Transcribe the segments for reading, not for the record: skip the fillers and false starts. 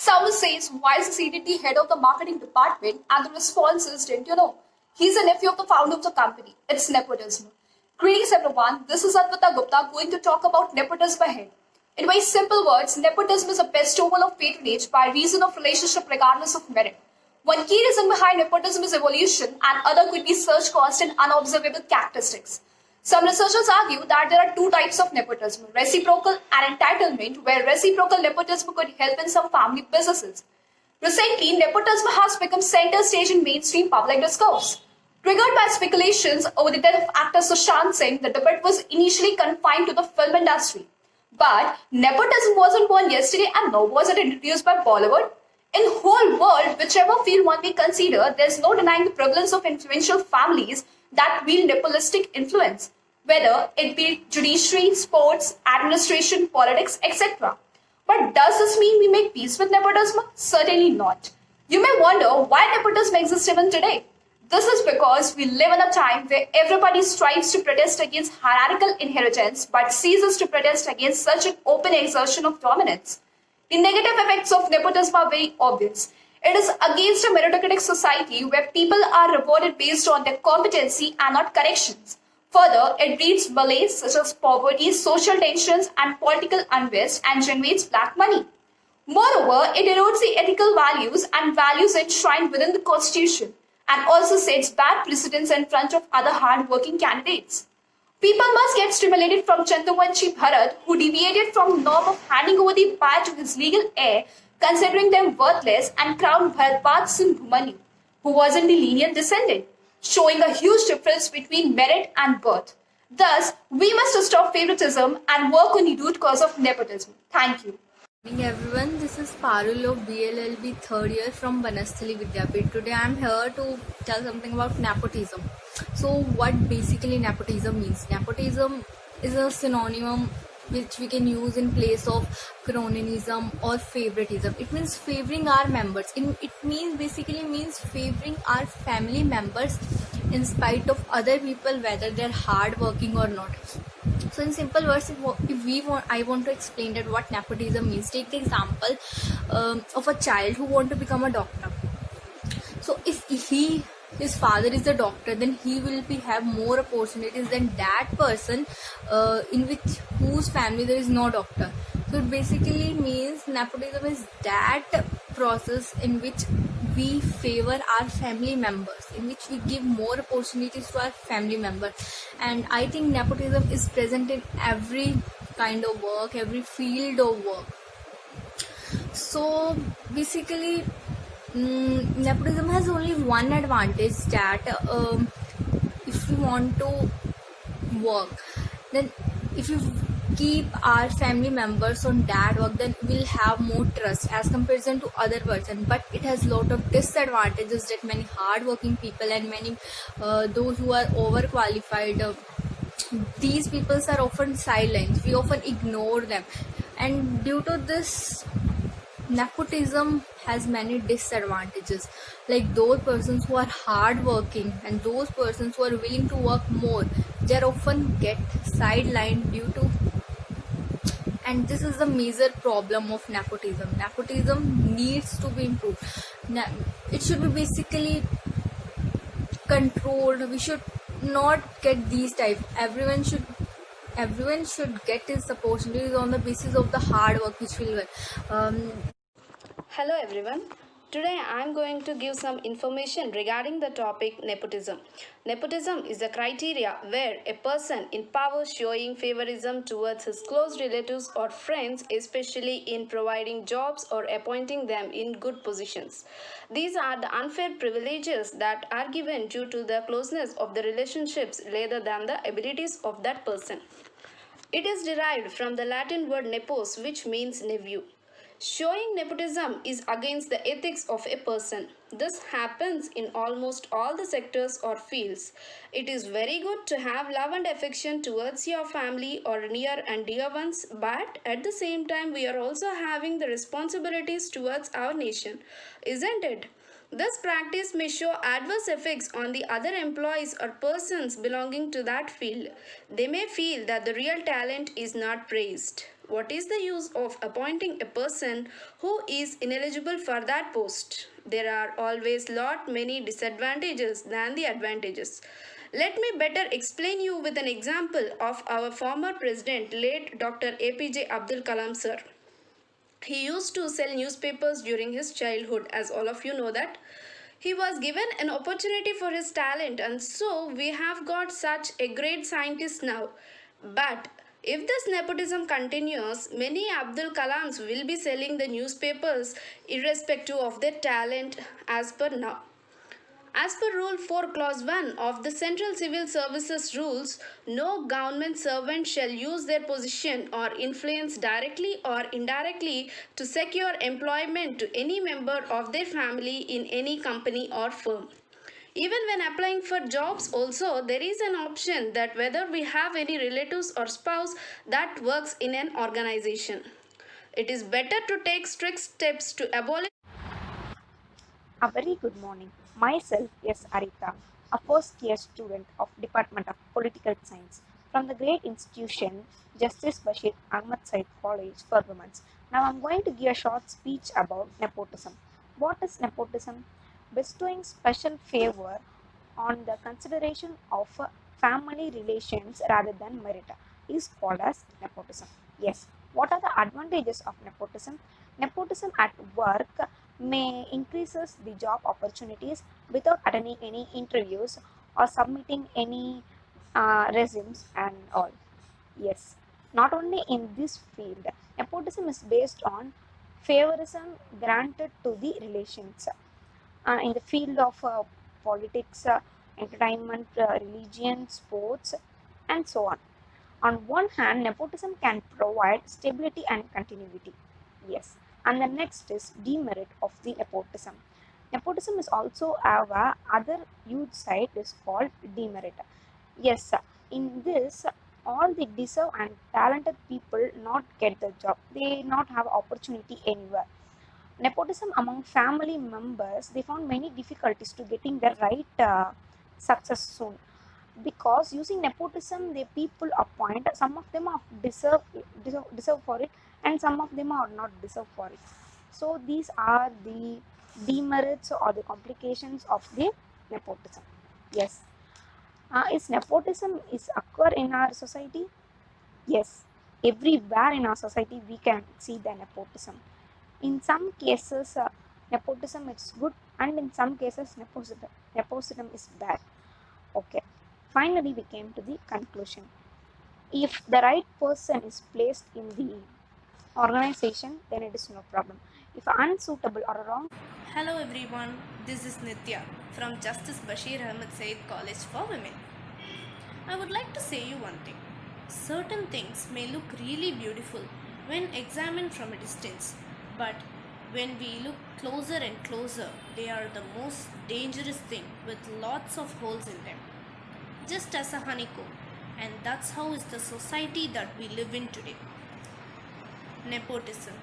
Someone says, why is the CDT head of the marketing department? And the response is, didn't you know? He's a nephew of the founder of the company. It's nepotism. Greetings everyone, this is Advita Gupta going to talk about nepotism ahead. In very simple words, nepotism is a bestowal of patronage by reason of relationship regardless of merit. One key reason behind nepotism is evolution and other could be search cost and unobservable characteristics. Some researchers argue that there are two types of nepotism, reciprocal and entitlement, where reciprocal nepotism could help in some family businesses. Recently, nepotism has become center stage in mainstream public discourse. Triggered by speculations over the death of actor Sushant Singh, the debate was initially confined to the film industry. But nepotism wasn't born yesterday and nor was it introduced by Bollywood. In the whole world, whichever field one may consider, there's no denying the prevalence of influential families that wield nepotistic influence, whether it be judiciary, sports, administration, politics, etc. But does this mean we make peace with nepotism? Certainly not. You may wonder why nepotism exists even today. This is because we live in a time where everybody strives to protest against hierarchical inheritance but ceases to protest against such an open exertion of dominance. The negative effects of nepotism are very obvious. It is against a meritocratic society where people are rewarded based on their competency and not corrections. Further, it breeds malaise such as poverty, social tensions, and political unrest and generates black money. Moreover, it erodes the ethical values and values enshrined within the Constitution and also sets bad precedents in front of other hard-working candidates. People must get stimulated from Chandravanshi Bharat, who deviated from the norm of handing over the empire to his legal heir, considering them worthless, and crowned Bharatbhat Singh Bhumanyu, who wasn't the lineal descendant, showing a huge difference between merit and birth. Thus, we must stop favoritism and work on the root cause of nepotism. Thank you. Good evening everyone, this is Parul of BLLB 3rd year from Banasthali Vidyapit. Today I am here to tell something about nepotism. So what basically nepotism means? Nepotism is a synonym which we can use in place of cronyism or favoritism. It means favoring our members. It basically means favoring our family members in spite of other people, whether they're hardworking or not. So in simple words, I want to explain that what nepotism means. Take the example of a child who want to become a doctor. So if his father is a doctor, then he will have more opportunities than that person whose family there is no doctor. So it basically means nepotism is that process in which we favor our family members, in which we give more opportunities to our family members. And I think nepotism is present in every kind of work, every field of work. So basically, nepotism has only one advantage, that if we want to work, then if you keep our family members on that work, then we'll have more trust as comparison to other person. But it has lot of disadvantages, that many hardworking people and many those who are overqualified, these people are often silent. We often ignore them, and due to this, nepotism has many disadvantages. Like those persons who are hardworking and those persons who are willing to work more, they often get sidelined due to. And this is the major problem of nepotism. Nepotism needs to be improved. It should be basically controlled. We should not get these type. Everyone should get his opportunities on the basis of the hard work which will learn. Hello everyone. Today I am going to give some information regarding the topic nepotism. Nepotism is a criteria where a person in power showing favoritism towards his close relatives or friends, especially in providing jobs or appointing them in good positions. These are the unfair privileges that are given due to the closeness of the relationships rather than the abilities of that person. It is derived from the Latin word nepos, which means nephew. Showing nepotism is against the ethics of a person. This happens in almost all the sectors or fields. It is very good to have love and affection towards your family or near and dear ones, but at the same time we are also having the responsibilities towards our nation, isn't it? This practice may show adverse effects on the other employees or persons belonging to that field. They may feel that the real talent is not praised. What is the use of appointing a person who is ineligible for that post? There are always lot many disadvantages than the advantages. Let me better explain you with an example of our former president, late Dr. APJ Abdul Kalam sir. He used to sell newspapers during his childhood, as all of you know that. He was given an opportunity for his talent, and so we have got such a great scientist now. But if this nepotism continues, many Abdul Kalams will be selling the newspapers irrespective of their talent as per now. As per Rule 4, Clause 1 of the Central Civil Services Rules, no government servant shall use their position or influence directly or indirectly to secure employment to any member of their family in any company or firm. Even when applying for jobs also, there is an option that whether we have any relatives or spouse that works in an organization. It is better to take strict steps to abolish. A very good morning. Myself is Arita, a first year student of Department of Political Science from the great institution Justice Bashir Ahmad Said College for Women. Now I'm going to give a short speech about nepotism. What is nepotism? Bestowing special favor on the consideration of family relations rather than merit is called as nepotism. Yes. What are the advantages of nepotism? Nepotism at work may increases the job opportunities without attending any interviews or submitting any resumes and all. Yes, not only in this field, nepotism is based on favorism granted to the relations in the field of politics, entertainment, religion, sports, and so on. On one hand, nepotism can provide stability and continuity. Yes. And the next is demerit of the nepotism. Nepotism is also have a other huge side is called demerit. Yes, in this all the deserve and talented people not get the job. They not have opportunity anywhere. Nepotism among family members, they found many difficulties to getting the right success soon because using nepotism the people appoint some of them are deserve for it and some of them are not deserve for it. So these are the demerits or the complications of the nepotism. Yes. Is nepotism is occur in our society? Yes, everywhere in our society we can see the nepotism. In some cases nepotism is good and in some cases nepotism is bad. Okay, finally we came to the conclusion. If the right person is placed in the organization, then it is no problem. If unsuitable or wrong. Hello everyone, this is Nitya from Justice Bashir Ahmad Said College for Women. I would like to say you one thing. Certain things may look really beautiful when examined from a distance, but when we look closer and closer, they are the most dangerous thing with lots of holes in them. Just as a honeycomb, and that's how is the society that we live in today. Nepotism.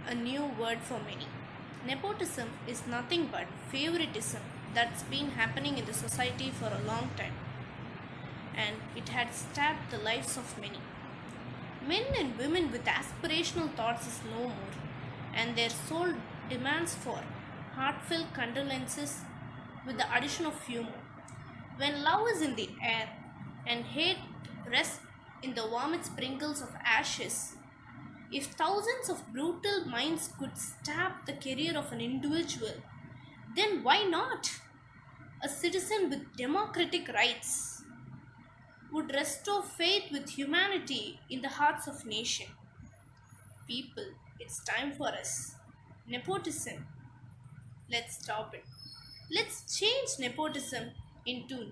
A new word for many. Nepotism is nothing but favoritism that's been happening in the society for a long time, and it had stabbed the lives of many. Men and women with aspirational thoughts is no more, and their sole demands for heartfelt condolences with the addition of humor. When love is in the air and hate rests in the warmest sprinkles of ashes, if thousands of brutal minds could stab the career of an individual, then why not? A citizen with democratic rights would restore faith with humanity in the hearts of nation. People, it's time for us. Nepotism, let's stop it. Let's change nepotism into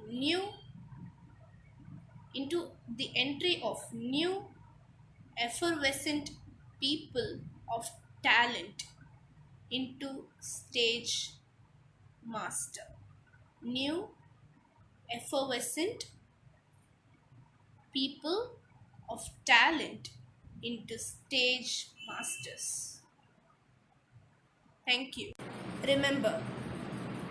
the entry of new effervescent people of talent into stage master. New effervescent people of talent into stage masters. Thank you. Remember,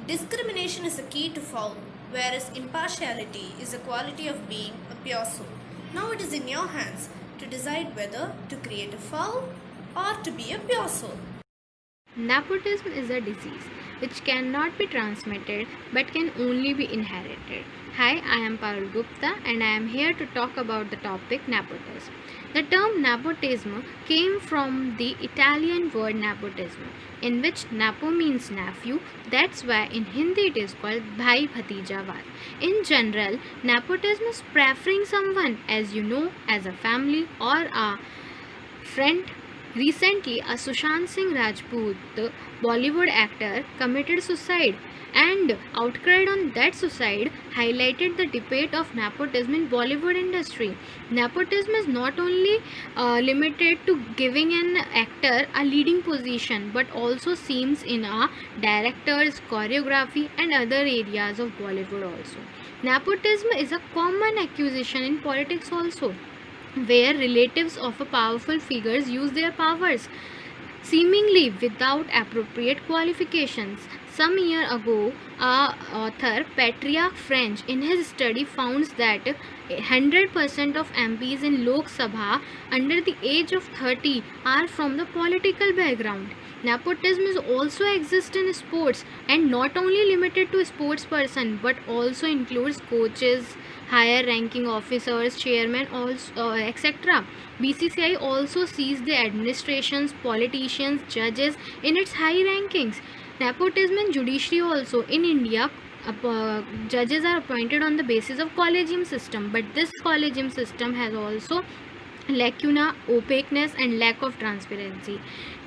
discrimination is a key to fall, whereas impartiality is the quality of being a pure soul. Now it is in your hands. to decide whether to create a foul or to be a pure soul. Nepotism is a disease which cannot be transmitted but can only be inherited. Hi, I am Parul Gupta and I am here to talk about the topic nepotism. The term nepotism came from the Italian word nepotismo, in which nepo means nephew. That's why in Hindi it is called bhai bhatijavad. In general, nepotism is preferring someone as you know, as a family or a friend. Recently, a Sushant Singh Rajput Bollywood actor committed suicide, and outcry on that suicide highlighted the debate of nepotism in Bollywood industry. Nepotism is not only limited to giving an actor a leading position but also seems in a directors, choreography and other areas of Bollywood also. Nepotism is a common accusation in politics also, where relatives of a powerful figures use their powers seemingly without appropriate qualifications. Some year ago, author Patriarch French in his study found that 100% of MPs in Lok Sabha under the age of 30 are from the political background. Nepotism is also exists in sports and not only limited to sports person but also includes coaches, higher ranking officers, chairmen, also, etc. BCCI also sees the administrations, politicians, judges in its high rankings. Nepotism in judiciary also. In India, judges are appointed on the basis of collegium system, but this collegium system has also lacuna, opaqueness and lack of transparency.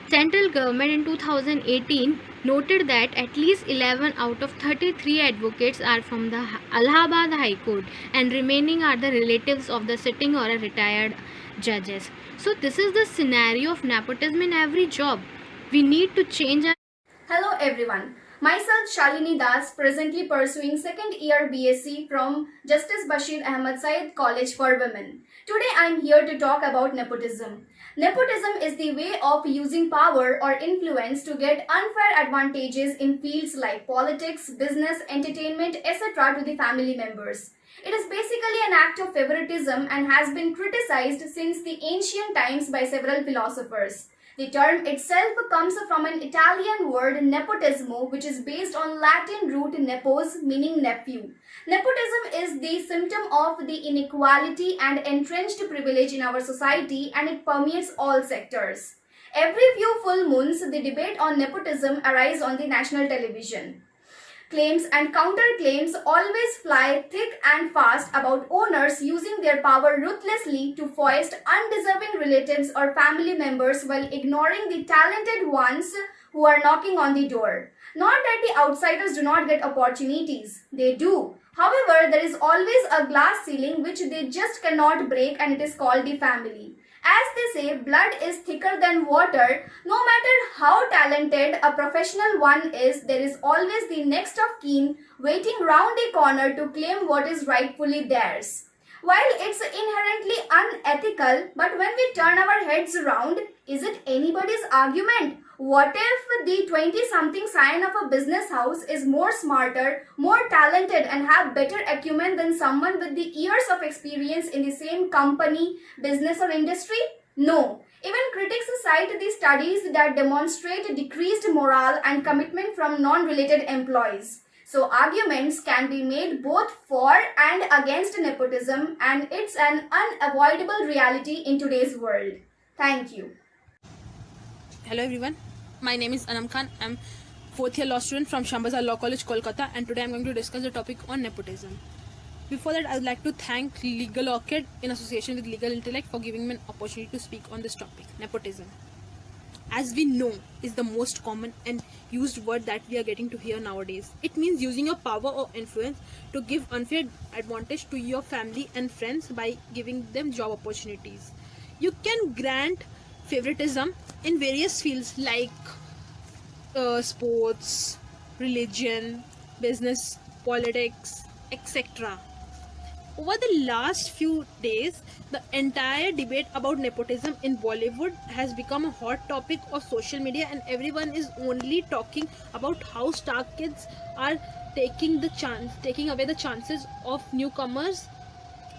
Central government in 2018 noted that at least 11 out of 33 advocates are from the Allahabad High Court and remaining are the relatives of the sitting or retired judges. So this is the scenario of nepotism in every job. We need to change our Hello everyone. Myself Shalini Das, presently pursuing second year BSc from Justice Bashir Ahmad Syed College for Women. Today I am here to talk about nepotism. Nepotism is the way of using power or influence to get unfair advantages in fields like politics, business, entertainment, etc. to the family members. It is basically an act of favoritism and has been criticized since the ancient times by several philosophers. The term itself comes from an Italian word nepotismo, which is based on Latin root nepos, meaning nephew. Nepotism is the symptom of the inequality and entrenched privilege in our society, and it permeates all sectors. Every few full moons, the debate on nepotism arises on the national television. Claims and counterclaims always fly thick and fast about owners using their power ruthlessly to foist undeserving relatives or family members while ignoring the talented ones who are knocking on the door. Not that the outsiders do not get opportunities. They do. However, there is always a glass ceiling which they just cannot break, and it is called the family. As they say, blood is thicker than water. No matter how talented a professional one is, there is always the next of kin waiting round the corner to claim what is rightfully theirs. While it's inherently unethical, but when we turn our heads around, is it anybody's argument? What if the 20-something scion of a business house is more smarter, more talented and have better acumen than someone with the years of experience in the same company, business or industry? No. Even critics cite the studies that demonstrate decreased morale and commitment from non-related employees. So arguments can be made both for and against nepotism, and it's an unavoidable reality in today's world. Thank you. Hello everyone, my name is Anam Khan. I'm 4th year law student from Shambhazar Law College, Kolkata, and today I'm going to discuss the topic on nepotism. Before that, I would like to thank Legal Orchid in association with Legal Intellect for giving me an opportunity to speak on this topic, nepotism. As we know, is the most common and used word that we are getting to hear nowadays. It means using your power or influence to give unfair advantage to your family and friends by giving them job opportunities. You can grant favoritism in various fields like sports, religion, business, politics, etc. Over the last few days, the entire debate about nepotism in Bollywood has become a hot topic of social media, and everyone is only talking about how star kids are taking away the chances of newcomers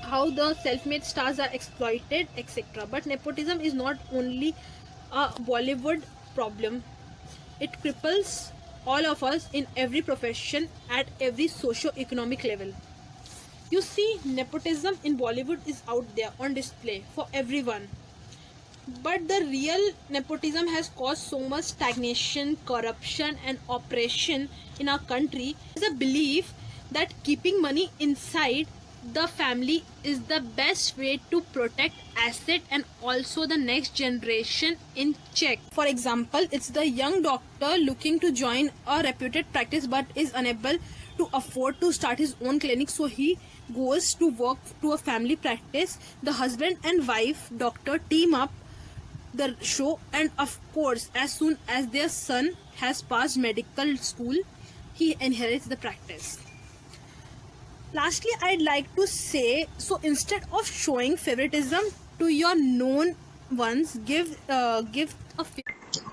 how the self-made stars are exploited, etc. But nepotism is not only a Bollywood problem, it cripples all of us in every profession at every socio-economic level. You see, nepotism in Bollywood is out there on display for everyone. But the real nepotism has caused so much stagnation, corruption, and oppression in our country. There's a belief that keeping money inside the family is the best way to protect asset and also the next generation in check. For example, it's the young doctor looking to join a reputed practice but is unable to afford to start his own clinic, so he goes to work to a family practice. The husband and wife doctor team up the show, and of course, as soon as their son has passed medical school, he inherits the practice. Lastly, I'd like to say, so instead of showing favoritism to your known ones, give a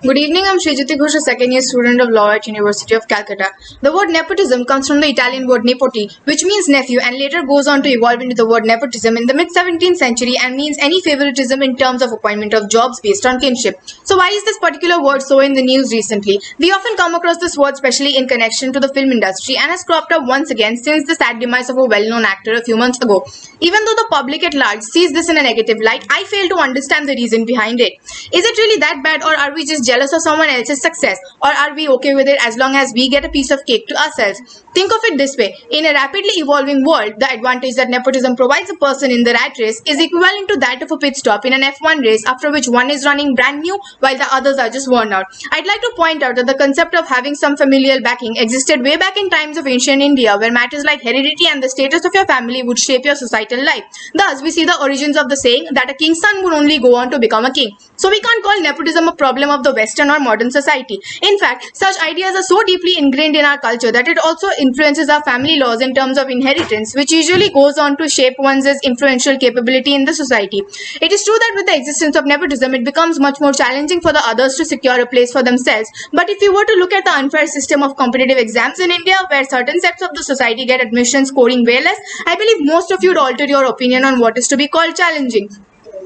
Good evening, I'm Srijati Ghosh, a second year student of law at University of Calcutta. The word nepotism comes from the Italian word nepoti, which means nephew, and later goes on to evolve into the word nepotism in the mid-17th century and means any favoritism in terms of appointment of jobs based on kinship. So why is this particular word so in the news recently? We often come across this word especially in connection to the film industry and has cropped up once again since the sad demise of a well-known actor a few months ago. Even though the public at large sees this in a negative light, I fail to understand the reason behind it. Is it really that bad, or are we just jealous of someone else's success, or are we okay with it as long as we get a piece of cake to ourselves? Think of it this way: in a rapidly evolving world, the advantage that nepotism provides a person in the rat race is equivalent to that of a pit stop in an F1 race, after which one is running brand new while the others are just worn out. I'd like to point out that the concept of having some familial backing existed way back in times of ancient India, where matters like heredity and the status of your family would shape your societal life. Thus, we see the origins of the saying that a king's son would only go on to become a king. So we can't call nepotism a problem of the Western or modern society. In fact, such ideas are so deeply ingrained in our culture that it also influences our family laws in terms of inheritance, which usually goes on to shape one's influential capability in the society. It is true that with the existence of nepotism, it becomes much more challenging for the others to secure a place for themselves. But if you were to look at the unfair system of competitive exams in India, where certain sects of the society get admission scoring way less, I believe most of you would alter your opinion on what is to be called challenging.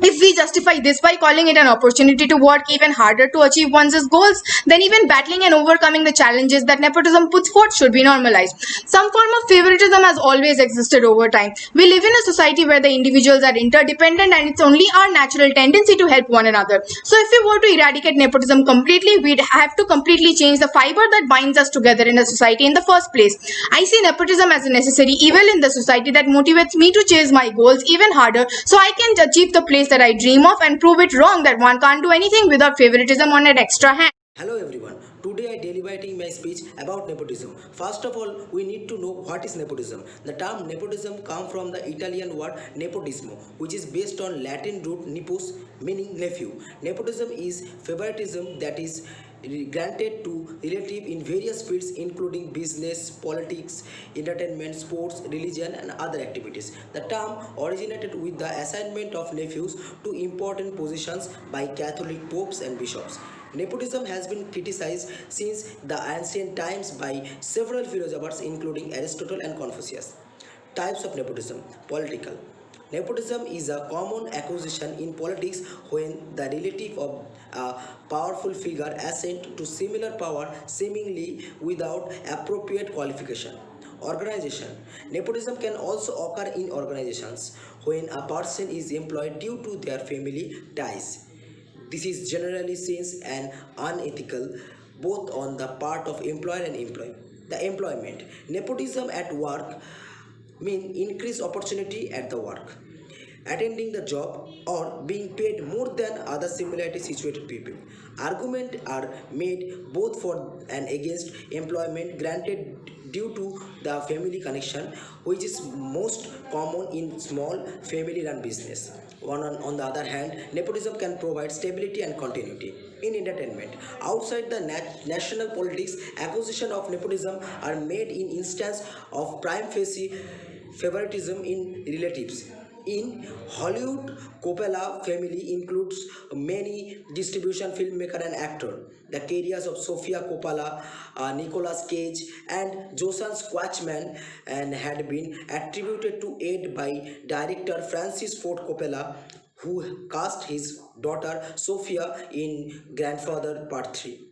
If we justify this by calling it an opportunity to work even harder to achieve one's goals, then even battling and overcoming the challenges that nepotism puts forth should be normalized. Some form of favoritism has always existed over time. We live in a society where the individuals are interdependent and it's only our natural tendency to help one another. So if we were to eradicate nepotism completely, we'd have to completely change the fiber that binds us together in a society in the first place. I see nepotism as a necessary evil in the society that motivates me to chase my goals even harder so I can achieve the place that I dream of and prove it wrong that one can't do anything without favoritism on an extra hand. Hello everyone. Today I deliberating my speech about nepotism. First of all, we need to know what is nepotism. The term nepotism comes from the Italian word nepotismo, which is based on Latin root nepos, meaning nephew. Nepotism is favoritism that is granted to relative in various fields including business, politics, entertainment, sports, religion and other activities. The term originated with the assignment of nephews to important positions by Catholic popes and bishops. Nepotism has been criticized since the ancient times by several philosophers including Aristotle and Confucius. Types of nepotism. Political. Nepotism is a common accusation in politics when the relative of a powerful figure ascend to similar power seemingly without appropriate qualification. Organization. Nepotism can also occur in organizations when a person is employed due to their family ties. This is generally seen as unethical both on the part of employer and employee. The employment. Nepotism at work mean increased opportunity at the work, attending the job or being paid more than other similarly situated people. Arguments are made both for and against employment granted due to the family connection, which is most common in small family run business. On the other hand, nepotism can provide stability and continuity. In entertainment, outside the national politics, acquisition of nepotism are made in instance of prime facie favoritism in relatives. In Hollywood, Coppola family includes many distribution filmmaker and actor. The careers of Sofia Coppola, Nicolas Cage, and Josan Squatchman and had been attributed to aid by director Francis Ford Coppola, who cast his daughter Sofia in Grandfather Part 3.